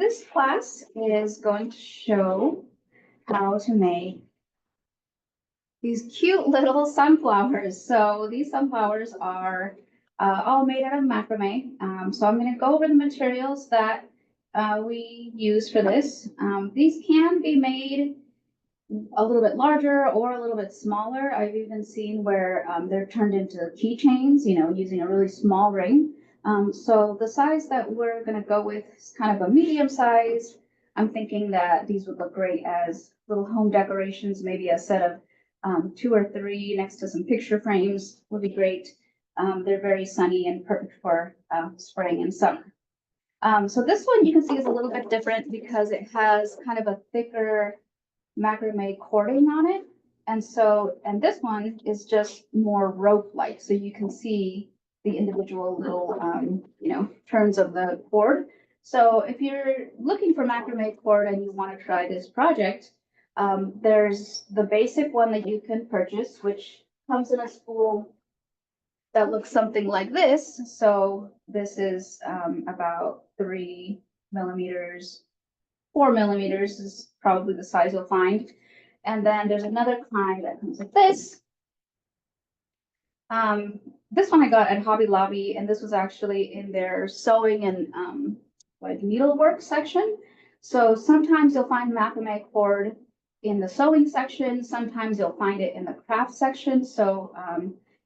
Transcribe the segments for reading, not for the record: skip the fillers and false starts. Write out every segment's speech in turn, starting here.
this class is going to show how to make these cute little sunflowers. So these sunflowers are all made out of macrame. So I'm going to go over the materials that we use for this. These can be made a little bit larger or a little bit smaller. I've even seen where they're turned into keychains, using a really small ring. So the size that we're going to go with is kind of a medium size. I'm thinking that these would look great as little home decorations, maybe a set of 2 or 3 next to some picture frames would be great. They're very sunny and perfect for spring and summer. So this one you can see is a little bit different because it has kind of a thicker macrame cording on it. And this one is just more rope-like. So you can see the individual little, turns of the cord. So if you're looking for macrame cord and you want to try this project, there's the basic one that you can purchase, which comes in a spool that looks something like this. So this is about 3 millimeters. 4 millimeters is probably the size you'll find. And then there's another kind that comes like this. This one I got at Hobby Lobby, and this was actually in their sewing and like needlework section. So sometimes you'll find macrame cord in the sewing section. Sometimes you'll find it in the craft section. So,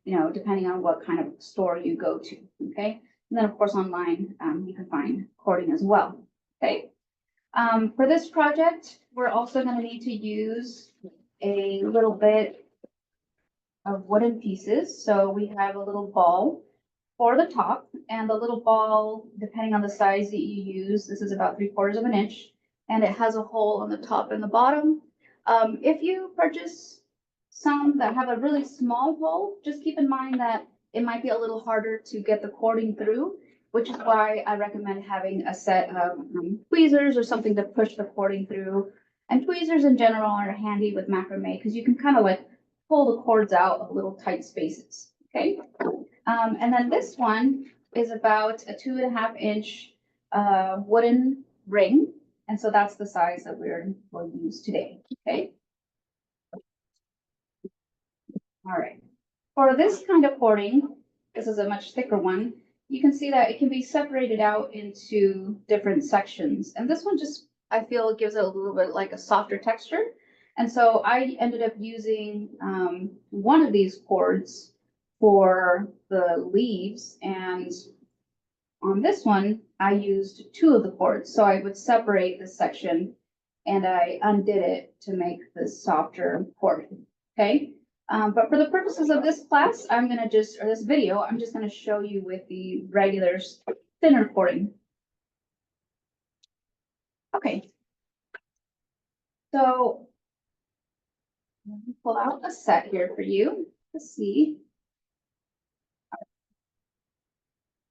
depending on what kind of store you go to, okay? And then of course online, you can find cording as well, okay? For this project, we're also going to need to use a little bit of wooden pieces. So we have a little ball for the top, and the little ball, depending on the size that you use, this is about 3/4 of an inch, and it has a hole on the top and the bottom. If you purchase some that have a really small hole, just keep in mind that it might be a little harder to get the cording through, which is why I recommend having a set of tweezers or something to push the cording through. And tweezers in general are handy with macrame because you can kind of like pull the cords out of little tight spaces, okay? And then this one is about a 2.5 inch wooden ring. And so that's the size that we'll use today, okay? All right. For this kind of cording, this is a much thicker one. You can see that it can be separated out into different sections. And this one just, I feel, gives it a little bit like a softer texture. And so I ended up using one of these cords for the leaves. And on this one, I used 2 of the cords. So I would separate this section and I undid it to make this softer cord, okay? But for the purposes of this class, this video, I'm just gonna show you with the regular thinner cording. Okay. So let me pull out a set here for you to see.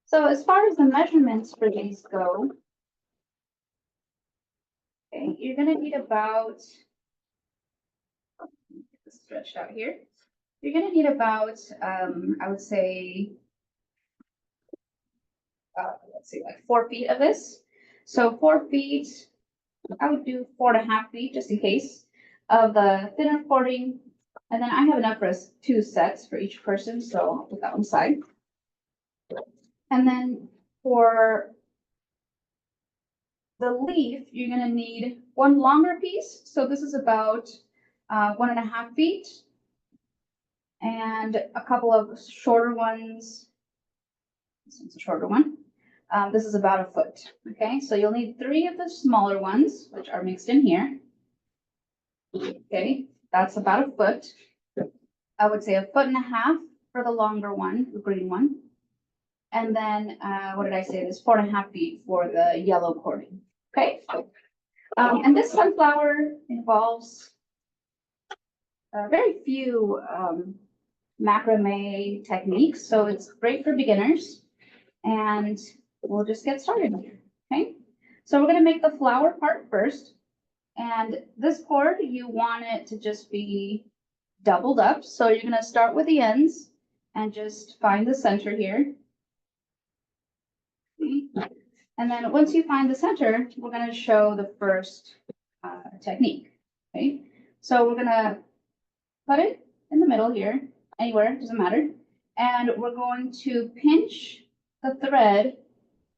So as far as the measurements for these go, okay, you're gonna need about, get this stretched out here. You're gonna need about, I would say, let's see, like 4 feet of this. So 4 feet, I would do 4.5 feet just in case of the thinner cording. And then I have enough for 2 sets for each person, so I'll put that on the side. And then for the leaf, you're gonna need 1 longer piece. So this is about 1.5 feet. And a couple of shorter ones. This one's a shorter one. This is about 1 foot. Okay, so you'll need 3 of the smaller ones, which are mixed in here. Okay, that's about 1 foot. I would say 1.5 feet for the longer one, the green one. And then, what did I say? This 4.5 feet for the yellow cording. Okay. And this sunflower involves very few macrame techniques, so it's great for beginners. And we'll just get started here, okay? So we're gonna make the flower part first. And this cord, you want it to just be doubled up. So you're gonna start with the ends and just find the center here. Okay. And then once you find the center, we're going to show the first technique. Okay, so we're going to put it in the middle here, anywhere, doesn't matter. And we're going to pinch the thread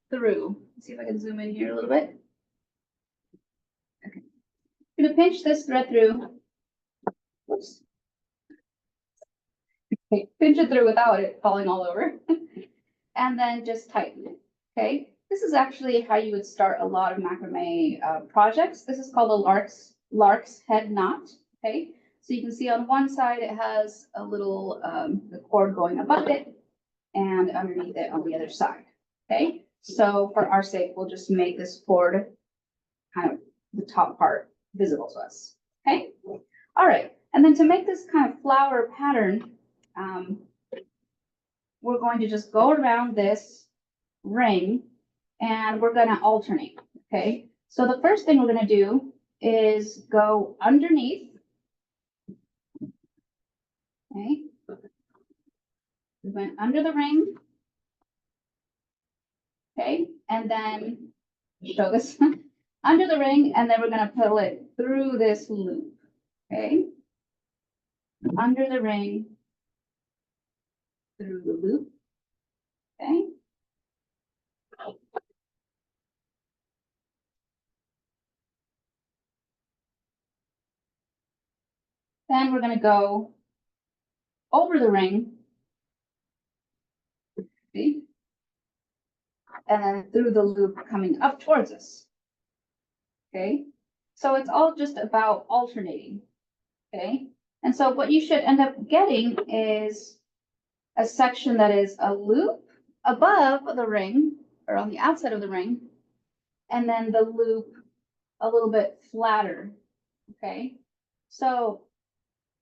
through. Let's see if I can zoom in here a little bit. Okay. I'm going to pinch this thread through. Oops. Okay. Pinch it through without it falling all over. And then just tighten it. Okay. This is actually how you would start a lot of macrame projects. This is called a lark's head knot. Okay. So you can see on one side it has a little the cord going above it, and underneath it on the other side. Okay. So for our sake, we'll just make this cord kind of the top part visible to us. Okay. All right. And then to make this kind of flower pattern, we're going to just go around this ring and we're going to alternate. Okay. So the first thing we're going to do is go underneath. Okay. We went under the ring. Okay. And then show this under the ring, and then we're going to pull it through this loop. Okay. Under the ring, through the loop. Okay. Then we're going to go over the ring. See? And then through the loop coming up towards us. Okay. So it's all just about alternating. Okay. And so what you should end up getting is a section that is a loop above the ring or on the outside of the ring, and then the loop a little bit flatter. Okay. So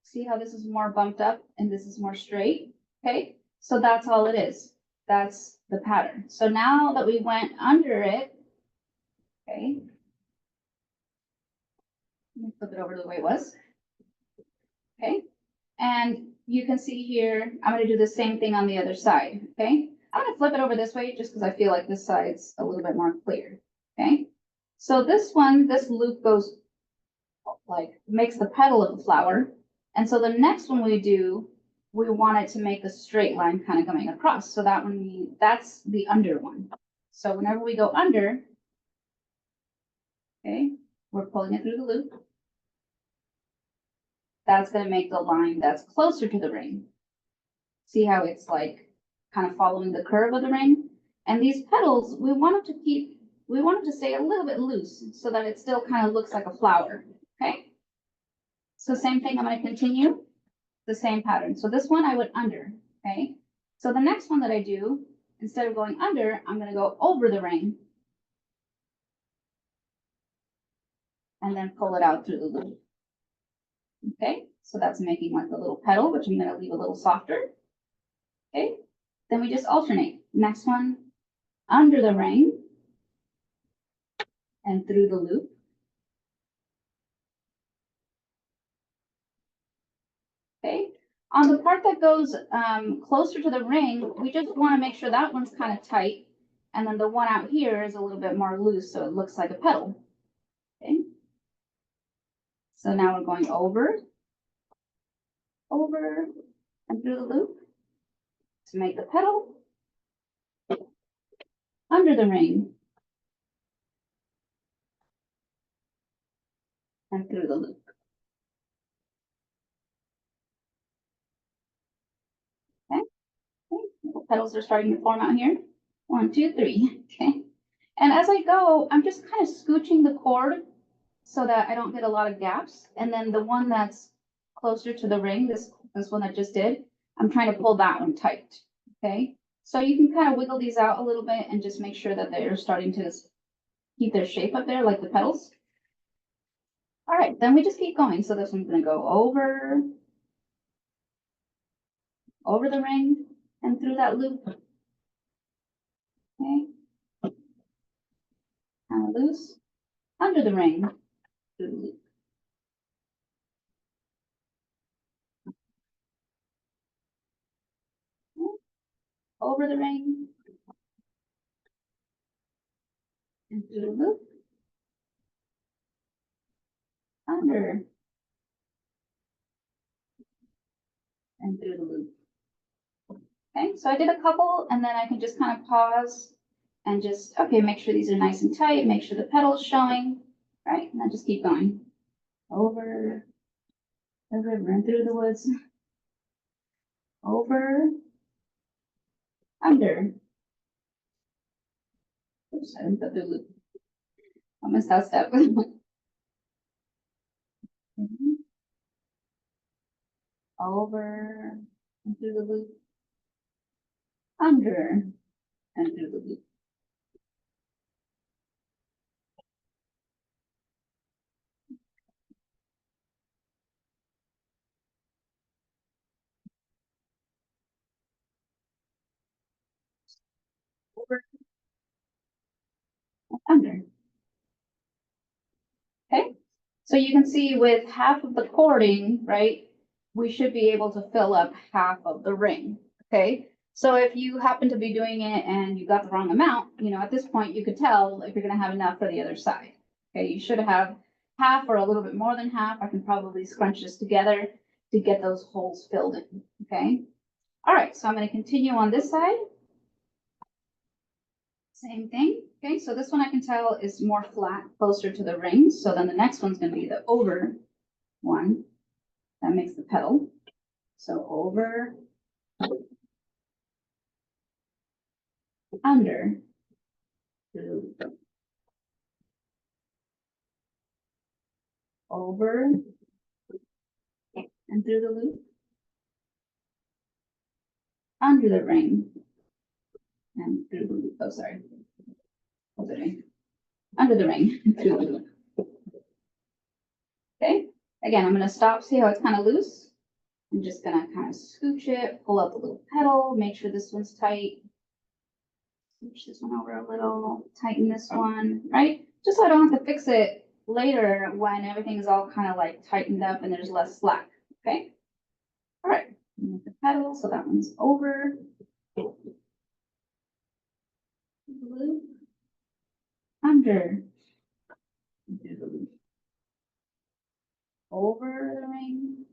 see how this is more bumped up and this is more straight. Okay. So that's all it is. That's the pattern. So now that we went under it, okay, let me flip it over to the way it was. Okay. And you can see here, I'm going to do the same thing on the other side. Okay. I'm going to flip it over this way just because I feel like this side's a little bit more clear. Okay. So this one, this loop goes like makes the petal of the flower. And so the next one we do, we want it to make a straight line kind of coming across. So that one, that's the under one. So whenever we go under, okay, we're pulling it through the loop. That's going to make the line that's closer to the ring. See how it's like kind of following the curve of the ring? And these petals, we want them to stay a little bit loose so that it still kind of looks like a flower. Okay. So same thing, I'm going to continue the same pattern. So this one I went under. Okay. So the next one that I do, instead of going under, I'm going to go over the ring and then pull it out through the loop. Okay. So that's making like a little petal, which I'm going to leave a little softer. Okay. Then we just alternate. Next one under the ring and through the loop. Okay. On the part that goes closer to the ring, we just want to make sure that one's kind of tight. And then the one out here is a little bit more loose, so it looks like a petal. Okay. So now we're going over, and through the loop to make the petal, under the ring, and through the loop. Okay. Okay. Petals are starting to form out here. 1, 2, 3. Okay. And as I go, I'm just kind of scooching the cord so that I don't get a lot of gaps. And then the one that's closer to the ring, this one I just did, I'm trying to pull that one tight. Okay. So you can kind of wiggle these out a little bit and just make sure that they're starting to keep their shape up there like the petals. All right, then we just keep going. So this one's going to go over the ring and through that loop. Okay. Kind of loose. Under the ring, through the loop. Okay. Over the ring. and through the loop, under, and through the loop. Okay, so I did a couple and then I can just kind of pause and just, okay, make sure these are nice and tight, make sure the petal's showing, right? And then just keep going. Over the river and through the woods. Over, under. Oops, I didn't put the loop. I missed that step. Over and through the loop. Under and through the loop. Over and under. Okay, so you can see with half of the cording, right, we should be able to fill up half of the ring. Okay, so if you happen to be doing it and you got the wrong amount, you know, at this point you could tell if you're going to have enough for the other side. Okay, you should have half or a little bit more than half. I can probably scrunch this together to get those holes filled in. Okay, all right, so I'm going to continue on this side. Same thing. Okay, so this one I can tell is more flat, closer to the ring. So then the next one's going to be the over one. That makes the petal. So over, under, through, over, and through the loop, under the ring, and through the loop. Oh, sorry. Over the ring. Under the ring, through the loop. Okay, again, I'm going to stop, see how it's kind of loose. I'm just going to kind of scooch it, pull out the little petal, make sure this one's tight. Scooch this one over a little, tighten this one, right? Just so I don't have to fix it later when everything's all kind of like tightened up and there's less slack, okay? All right, make the petal, so that one's over. Loop, under, do the loop. Over the ring,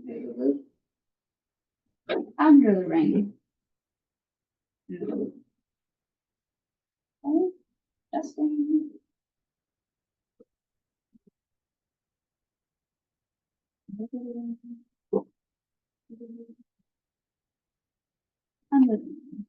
do the loop. Under the ring, do the loop. Okay, adjusting. Under the ring.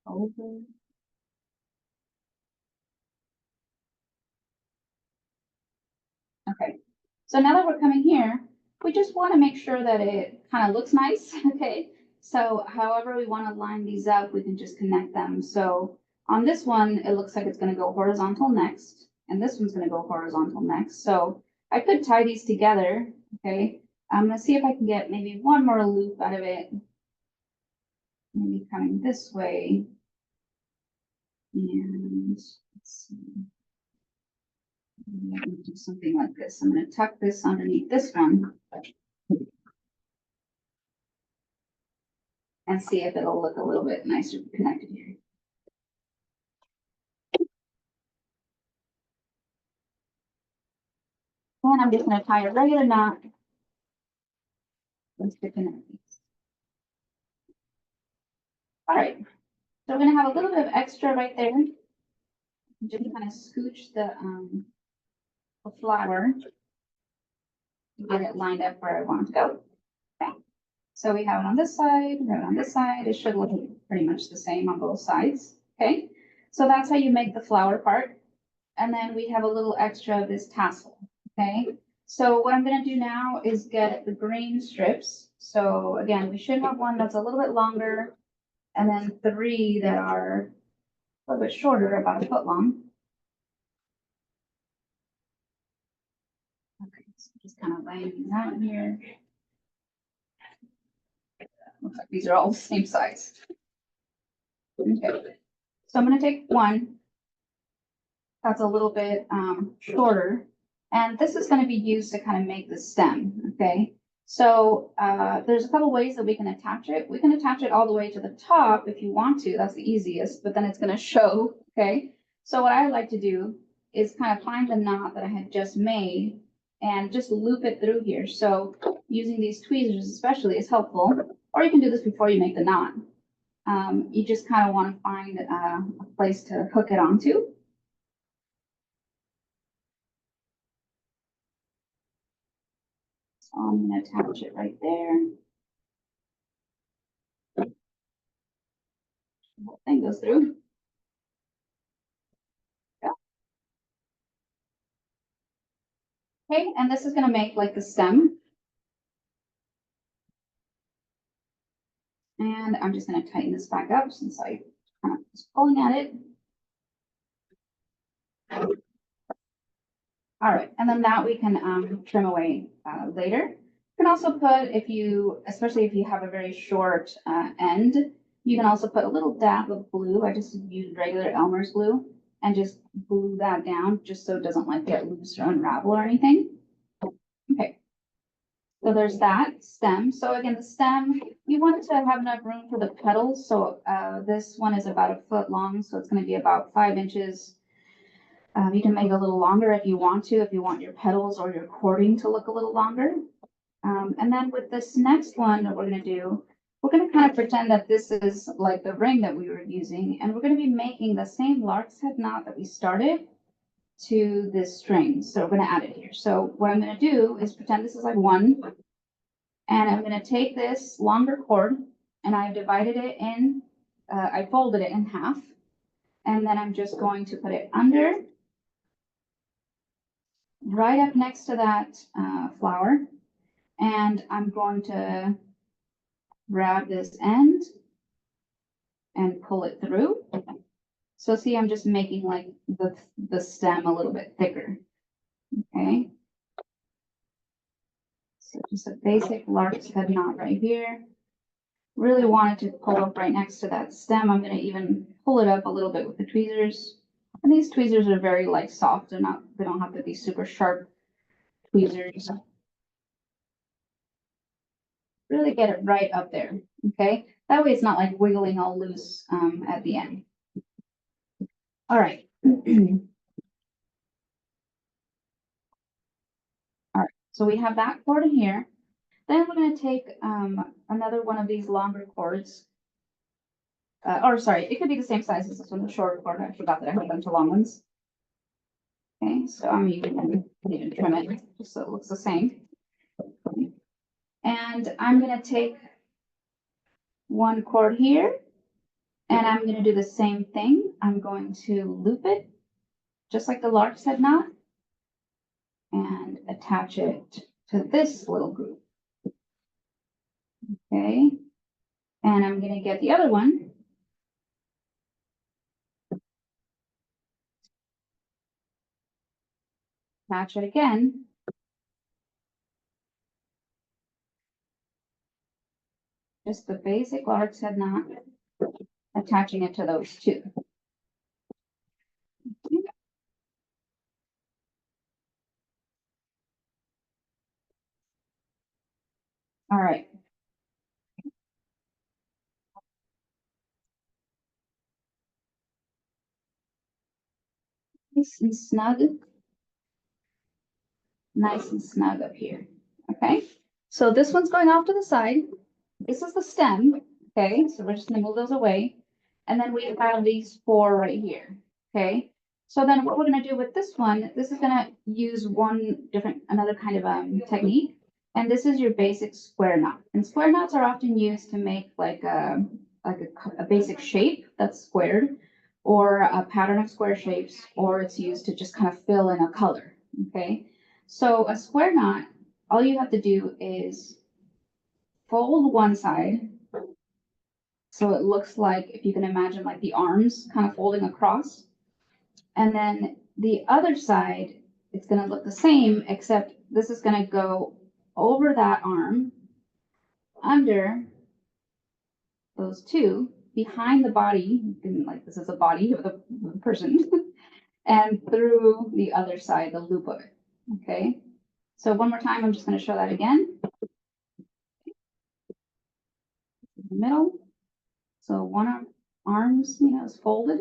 Over. Okay, so now that we're coming here, we just want to make sure that it kind of looks nice, okay? So however we want to line these up, we can just connect them. So on this one, it looks like it's going to go horizontal next, and this one's going to go horizontal next. So I could tie these together, okay? I'm going to see if I can get maybe one more loop out of it. Maybe coming this way. And let's see. I'm going to do something like this. I'm going to tuck this underneath this one and see if it'll look a little bit nicer connected here. And I'm just going to tie a regular knot. Let's connect these. All right, so we're going to have a little bit of extra right there. Just kind of scooch the flower to get it lined up where I want it to go. Okay. So we have it on this side, we have it on this side. It should look pretty much the same on both sides. Okay. So that's how you make the flower part. And then we have a little extra of this tassel. Okay. So what I'm going to do now is get the green strips. So again, we should have one that's a little bit longer and then 3 that are a little bit shorter, about a foot long. So just kind of laying these out here. Looks like these are all the same size. Okay, so I'm gonna take one that's a little bit shorter, and this is gonna be used to kind of make the stem, okay? So there's a couple ways that we can attach it. We can attach it all the way to the top if you want to, that's the easiest, but then it's gonna show, okay? So what I like to do is kind of find the knot that I had just made and just loop it through here. So using these tweezers especially is helpful, or you can do this before you make the knot. You just kind of want to find a place to hook it onto. So I'm going to attach it right there. The whole thing goes through. Yeah. Okay, and this is going to make like the stem. And I'm just going to tighten this back up since I kind of was pulling at it. All right, and then that we can trim away later. You can also put, if you, especially if you have a very short end, you can also put a little dab of glue. I just use regular Elmer's glue and just glue that down just so it doesn't like get loose or unravel or anything. Okay, so there's that stem. So again, the stem, you want to have enough room for the petals. So this one is about 1 foot long, so it's going to be about 5 inches. You can make it a little longer if you want to, if you want your petals or your cording to look a little longer. And then with this next one that we're going to do, we're going to kind of pretend that this is like the ring that we were using, and we're going to be making the same lark's head knot that we started to this string. So we're going to add it here. So what I'm going to do is pretend this is like one, and I'm going to take this longer cord and I've divided it in, I folded it in half, and then I'm just going to put it under, right up next to that flower, and I'm going to grab this end and pull it through. So see, I'm just making like the stem a little bit thicker. Okay. So just a basic lark's head knot right here. Really wanted to pull up right next to that stem. I'm going to even pull it up a little bit with the tweezers. And these tweezers are very like soft. They don't have to be super sharp tweezers. Really get it right up there. Okay. That way it's not like wiggling all loose at the end. All right. All right. So we have that cord in here. Then we're going to take another one of these longer cords. Or sorry, it could be the same size as this one, the shorter cord. I forgot that I had a bunch of long ones. Okay, so I'm even trim it just so it looks the same. And I'm going to take one cord here, and I'm going to do the same thing. I'm going to loop it just like the lark's head knot and attach it to this little group. Okay, and I'm going to get the other one. Attach it again. Just the basic lark's head knot, attaching it to those two. All right. Nice and snug. Nice and snug up here. Okay. So this one's going off to the side. This is the stem. Okay. So we're just gonna move those away. And then we have these 4 right here. Okay. So then what we're gonna do with this one, this is gonna use another kind of technique. And this is your basic square knot. And square knots are often used to make like a basic shape that's squared, or a pattern of square shapes, or it's used to just kind of fill in a color. Okay. So a square knot, all you have to do is fold one side. So it looks like, if you can imagine, like the arms kind of folding across. And then the other side, it's going to look the same, except this is gonna go over that arm, under those two, behind the body, like this is a body of the person, and through the other side, the loop of it, okay? So one more time, I'm just gonna show that again. In the middle. So one arm's, is folded.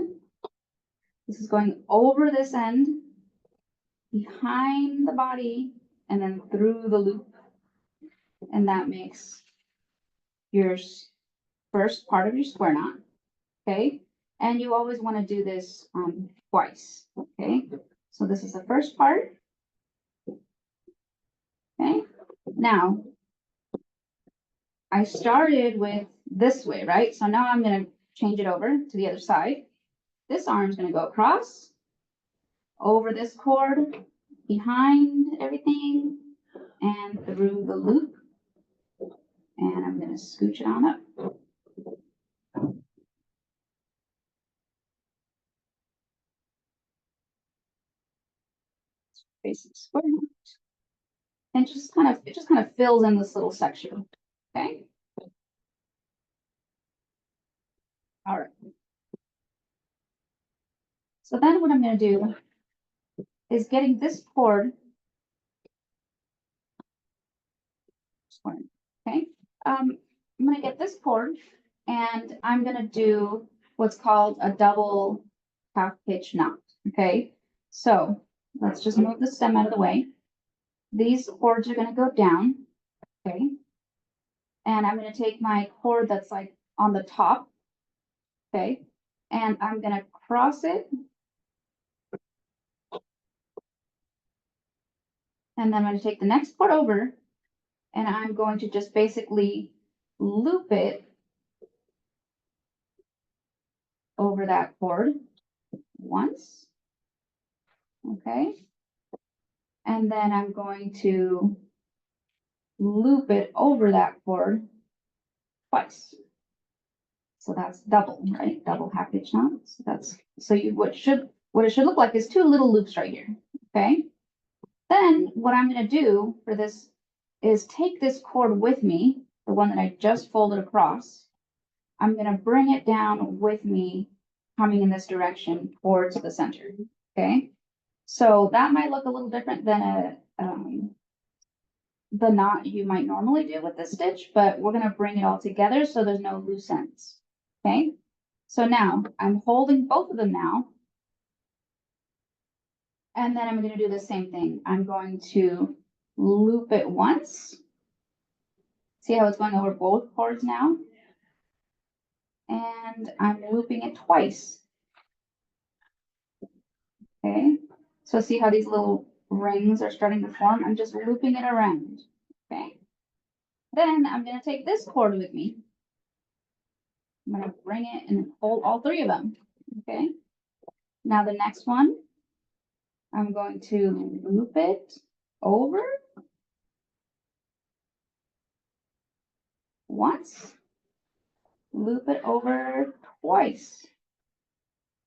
This is going over this end, behind the body, and then through the loop. And that makes your first part of your square knot, okay? And you always want to do this twice, okay? So this is the first part, okay? Now, I started with this way, right? So now I'm going to change it over to the other side. This arm's going to go across, over this cord, behind everything, and through the loop. And I'm going to scooch it on up. Basic square knot. And it just kind of fills in this little section. Okay. All right. So then what I'm going to do is getting this cord. Okay. I'm going to get this cord and I'm going to do what's called a double half pitch knot. Okay. So let's just move the stem out of the way. These cords are going to go down. Okay. And I'm going to take my cord that's like on the top. Okay. And I'm going to cross it. And then I'm going to take the next cord over and I'm going to just basically loop it over that cord once. Okay. And then I'm going to loop it over that cord twice. So that's double, right? Double half pitch knot. So that's what it should look like is two little loops right here. Okay. Then what I'm going to do for this is take this cord with me, the one that I just folded across. I'm going to bring it down with me, coming in this direction towards the center. Okay. So that might look a little different than the knot you might normally do with this stitch, but we're going to bring it all together so there's no loose ends. Okay. So now I'm holding both of them now. And then I'm going to do the same thing. I'm going to loop it once. See how it's going over both cords now? And I'm looping it twice. Okay. So see how these little rings are starting to form? I'm just looping it around. Okay. Then I'm going to take this cord with me. I'm going to bring it and hold all three of them. Okay. Now the next one, I'm going to loop it over once, loop it over twice.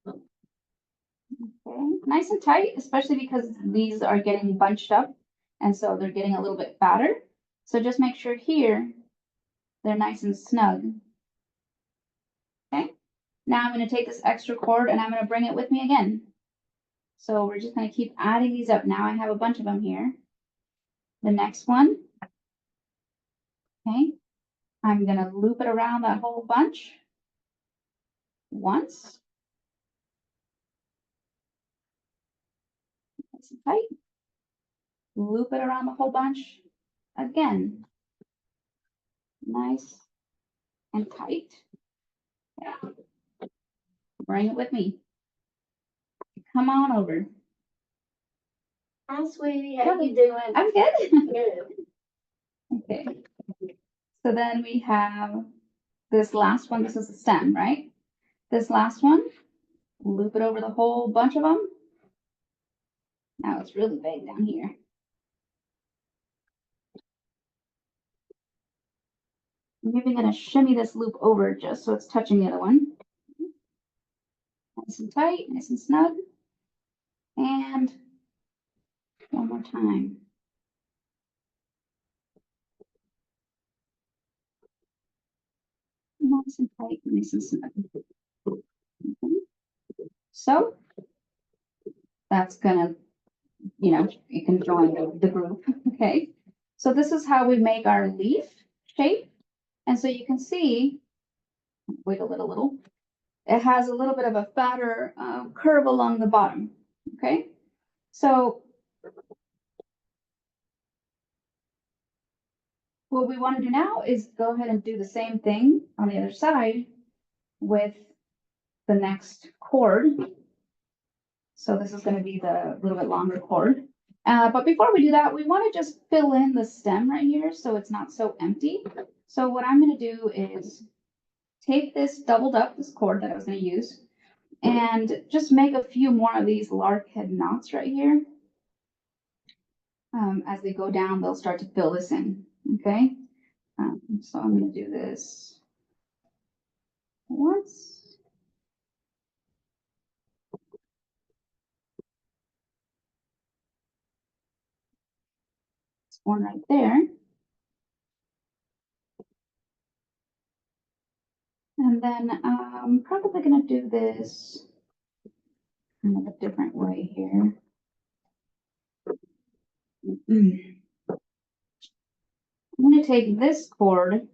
Okay, nice and tight, especially because these are getting bunched up and so they're getting a little bit fatter. So just make sure here they're nice and snug. Okay, now I'm going to take this extra cord and I'm going to bring it with me again. So we're just going to keep adding these up. Now I have a bunch of them here. The next one, okay, I'm going to loop it around that whole bunch once. Nice and tight. Loop it around the whole bunch again. Nice and tight. Yeah. Bring it with me. Come on over. Hi, sweetie. How you doing? I'm good. Good. Okay. So then we have this last one. This is the stem, right? This last one, loop it over the whole bunch of them. Now it's really big down here. I'm even going to shimmy this loop over just so it's touching the other one. Nice and tight, nice and snug. And one more time. Nice and tight, nice and snug. Okay. So that's gonna, you can join the group, okay? So this is how we make our leaf shape. And so you can see, wait a little, it has a little bit of a fatter curve along the bottom, okay? So what we want to do now is go ahead and do the same thing on the other side with the next cord. So this is going to be the little bit longer cord. But before we do that, we want to just fill in the stem right here so it's not so empty. So what I'm going to do is take this doubled up, this cord that I was going to use, and just make a few more of these lark head knots right here. As they go down, they'll start to fill this in, okay? So I'm going to do this once. One right there. And then I'm probably going to do this kind of a different way here. I'm going to take this cord,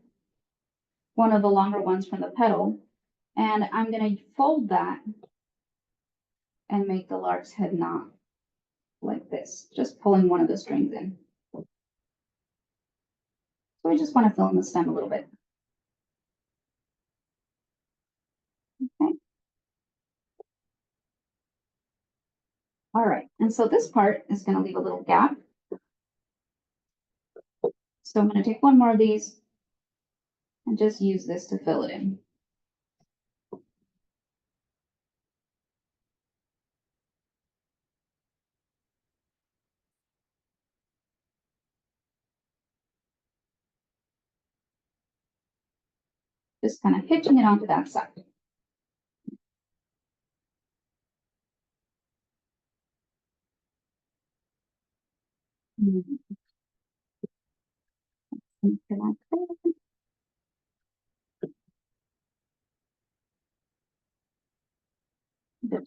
one of the longer ones from the petal, and I'm going to fold that and make the lark's head knot like this, just pulling one of the strings in. So we just want to fill in the stem a little bit. Okay. All right, and so this part is going to leave a little gap. So I'm going to take one more of these and just use this to fill it in. Just kind of hitching it onto that side.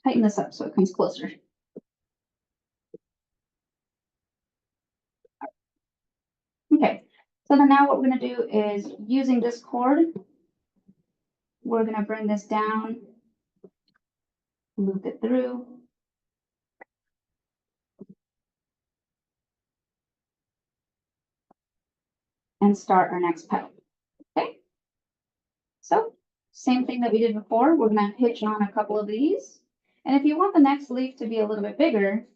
Tighten this up so it comes closer. Okay, so then now what we're going to do is using this cord, we're going to bring this down, loop it through, and start our next petal. Okay, so same thing that we did before, we're going to hitch on a couple of these. And if you want the next leaf to be a little bit bigger,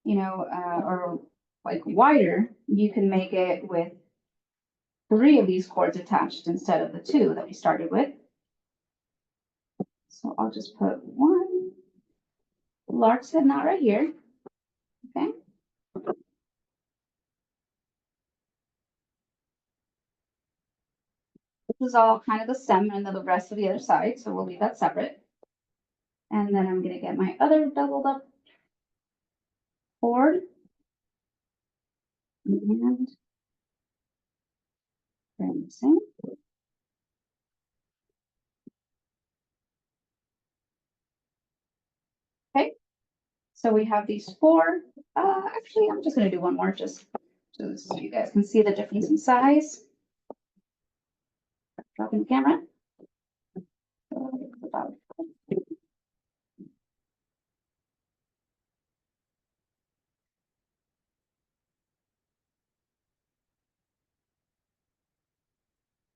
or like wider, you can make it with 3 of these cords attached instead of the 2 that we started with. So I'll just put one lark's head knot right here. Okay. This is all kind of the stem and then the rest of the other side, so we'll leave that separate. And then I'm going to get my other doubled up cord and bring this in. Okay, so we have these 4. Actually, I'm just going to do one more just so you guys can see the difference in size. Dropping the camera.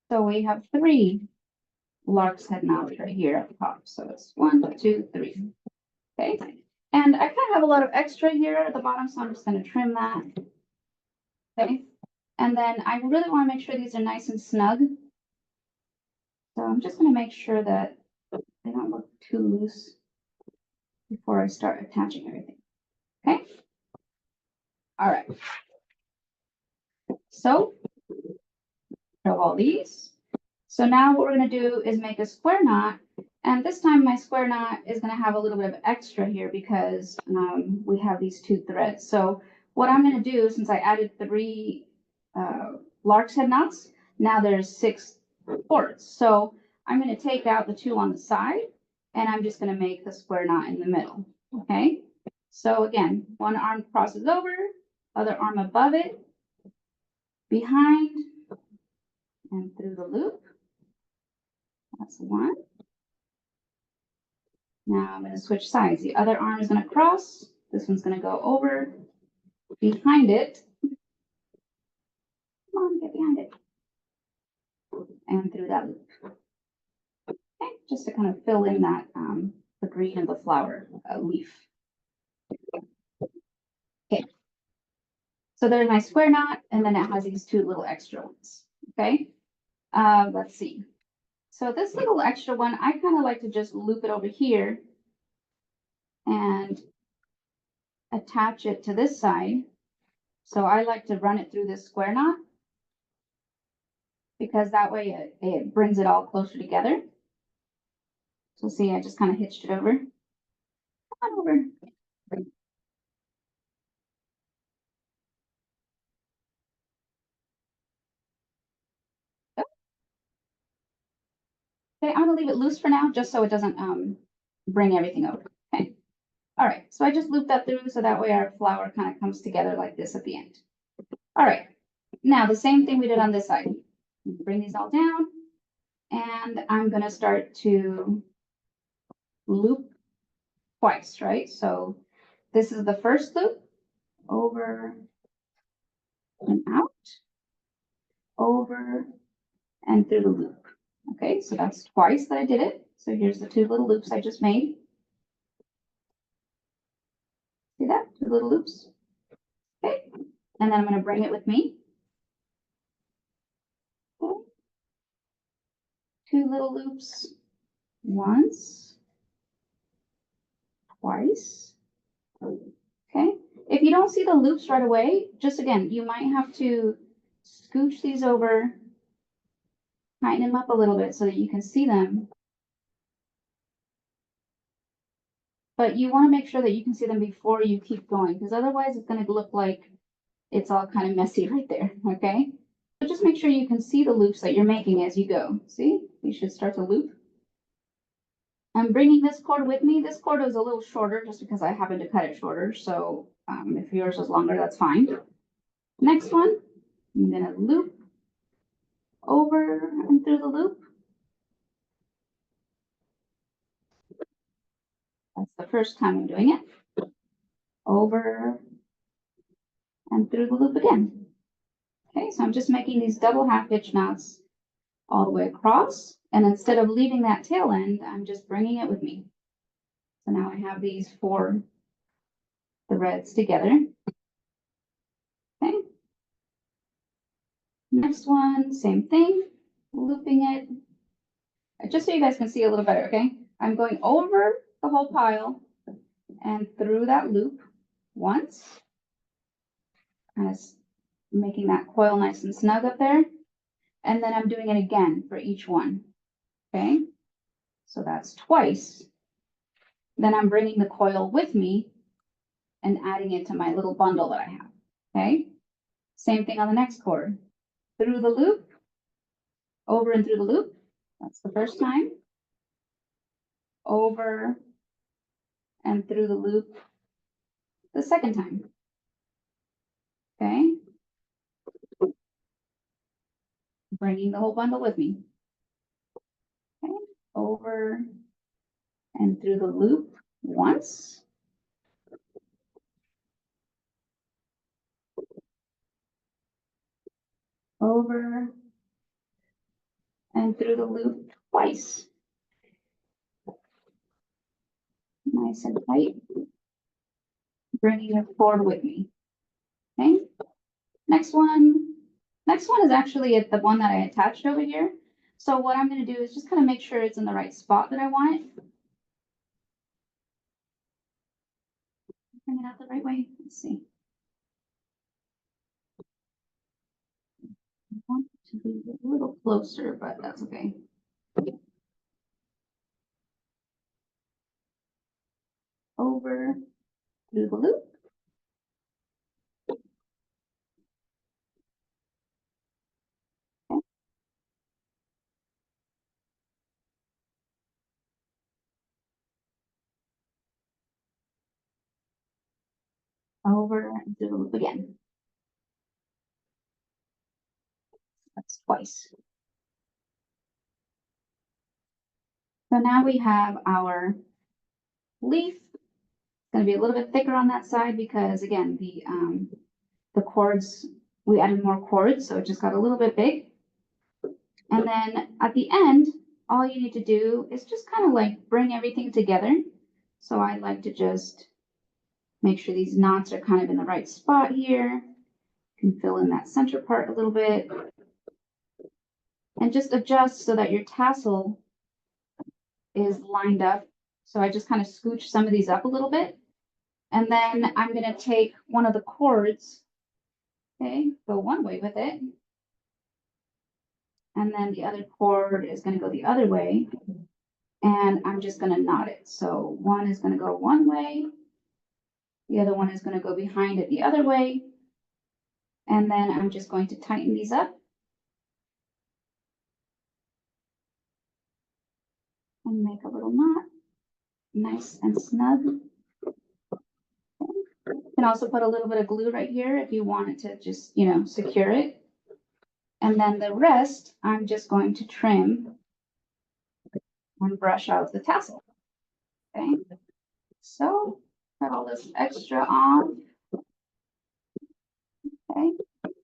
So we have 3 lark's head knots right here at the top. So it's 1, 2, 3. Okay, and I kind of have a lot of extra here at the bottom, so I'm just going to trim that. Okay, and then I really want to make sure these are nice and snug. So I'm just going to make sure that they don't look too loose before I start attaching everything. Okay. All right. So show all these. So now what we're going to do is make a square knot. And this time my square knot is going to have a little bit of extra here because we have these 2 threads. So what I'm going to do, since I added 3 lark's head knots, now there's 6 cords. So I'm gonna take out the two on the side and I'm just gonna make the square knot in the middle, okay? So again, one arm crosses over, other arm above it, behind, and through the loop. That's one. Now I'm gonna switch sides. The other arm is gonna cross. This one's gonna go over, behind it. Come on, get behind it. And through that loop. Okay, just to kind of fill in that, the green of the flower leaf. Okay. So there's my square knot, and then it has these two little extra ones, okay? Let's see. So this little extra one, I kind of like to just loop it over here and attach it to this side. So I like to run it through this square knot because that way it brings it all closer together. So see, I just kind of hitched it over. Come on over. Okay, I'm gonna leave it loose for now, just so it doesn't bring everything over. Okay. All right, so I just looped that through so that way our flower kind of comes together like this at the end. All right, now the same thing we did on this side. Bring these all down, and I'm gonna start to loop twice, right? So this is the first loop, over and out, over and through the loop. Okay, so that's twice that I did it. So here's the two little loops I just made. See that? Two little loops. Okay, and then I'm going to bring it with me. Okay. Two little loops, once, twice. Okay, if you don't see the loops right away, just again, you might have to scooch these over, tighten them up a little bit so that you can see them. But you want to make sure that you can see them before you keep going, because otherwise it's going to look like it's all kind of messy right there, okay? So just make sure you can see the loops that you're making as you go. See, you should start to loop. I'm bringing this cord with me. This cord is a little shorter just because I happen to cut it shorter. So if yours is longer, that's fine. Next one, I'm gonna loop over and through the loop. That's the first time I'm doing it. Over and through the loop again. Okay, so I'm just making these double half hitch knots all the way across. And instead of leaving that tail end, I'm just bringing it with me. So now I have these four threads together. Okay. Next one, same thing, looping it. Just so you guys can see a little better, okay? I'm going over the whole pile and through that loop once. Kind of making that coil nice and snug up there. And then I'm doing it again for each one, okay? So that's twice. Then I'm bringing the coil with me and adding it to my little bundle that I have, okay? Same thing on the next cord. Through the loop, over and through the loop. That's the first time. Over and through the loop the second time. Okay. Bringing the whole bundle with me. Okay. Over and through the loop once. Over and through the loop twice. Nice and tight. Bringing it forward with me. Okay. Next one. Next one is actually the one that I attached over here. So what I'm going to do is just kind of make sure it's in the right spot that I want it. Bring it out the right way. Let's see. I want it to be a little closer, but that's okay. Over through the loop. Okay. over and do the loop again. That's twice. So now we have our leaf. It's going to be a little bit thicker on that side because again, the cords, we added more cords, so it just got a little bit big. And then at the end, all you need to do is just kind of like bring everything together. So I like to just make sure these knots are kind of in the right spot here. You can fill in that center part a little bit. And just adjust so that your tassel is lined up. So I just kind of scooch some of these up a little bit. And then I'm going to take one of the cords, okay, go one way with it. And then the other cord is going to go the other way. And I'm just going to knot it. So one is going to go one way. The other one is going to go behind it the other way. And then I'm just going to tighten these up. And make a little knot, nice and snug. You can also put a little bit of glue right here if you want it to just, secure it. And then the rest, I'm just going to trim and brush out the tassel. Okay, so cut all this extra off. Okay,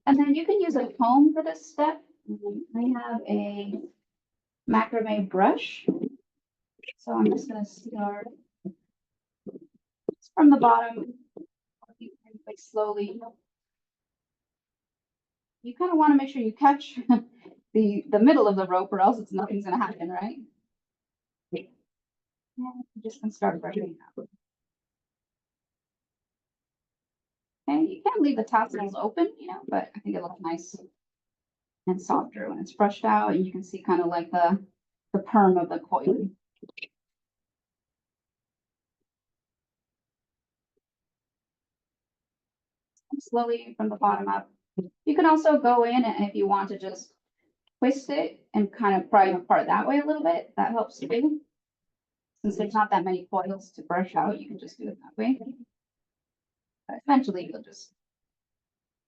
and then you can use a comb for this step. I have a macrame brush. So I'm just going to start from the bottom, like slowly. You kind of want to make sure you catch the middle of the rope, or else nothing's going to happen, right? Yeah, I'm just going to start brushing out. Okay, you can leave the tassels open, but I think it looks nice and softer when it's brushed out, and you can see kind of like the perm of the coil. Slowly from the bottom up. You can also go in, and if you want to just twist it and kind of pry them apart that way a little bit, that helps too. Since there's not that many coils to brush out, you can just do it that way. But eventually you'll just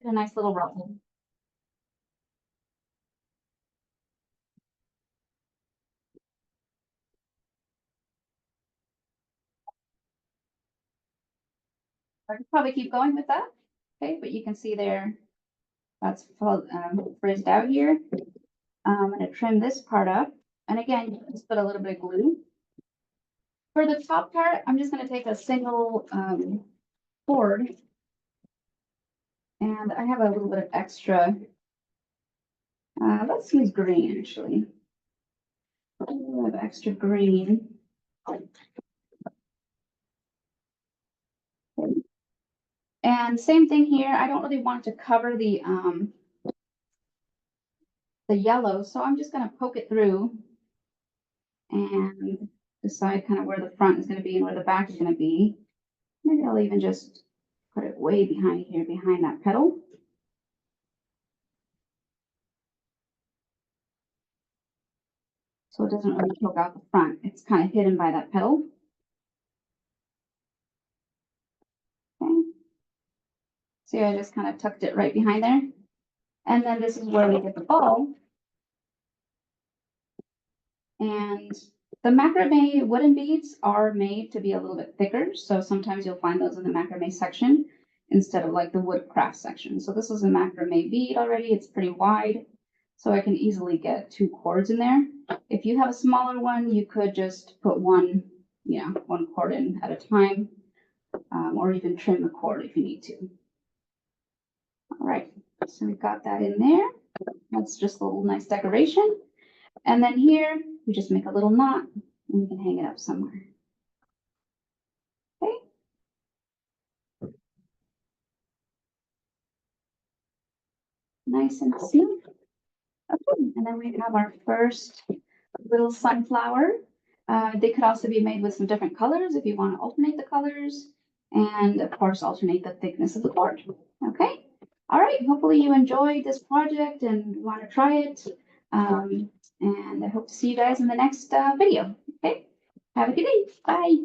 get a nice little ruffle. I could probably keep going with that. Okay, but you can see there, that's frizzed out here. I'm going to trim this part up. And again, you can just put a little bit of glue. For the top part, I'm just going to take a single cord. And I have a little bit of extra. Let's use green, actually. A little bit of extra green. And same thing here. I don't really want to cover the yellow, so I'm just going to poke it through and decide kind of where the front is going to be and where the back is going to be. Maybe I'll even just put it way behind here, behind that petal. So it doesn't really poke out the front. It's kind of hidden by that petal. Okay. See, I just kind of tucked it right behind there. And then this is where we get the ball. And the macrame wooden beads are made to be a little bit thicker. So sometimes you'll find those in the macrame section instead of like the woodcraft section. So this is a macrame bead already. It's pretty wide, so I can easily get 2 cords in there. If you have a smaller one, you could just put one cord in at a time, or even trim the cord if you need to. All right, so we've got that in there. That's just a little nice decoration. And then here, we just make a little knot and we can hang it up somewhere. Okay. Nice and smooth. Okay, and then we have our first little sunflower. They could also be made with some different colors if you want to alternate the colors, and of course alternate the thickness of the cord. Okay, all right, hopefully you enjoyed this project and want to try it, and I hope to see you guys in the next video. Okay, have a good day. Bye.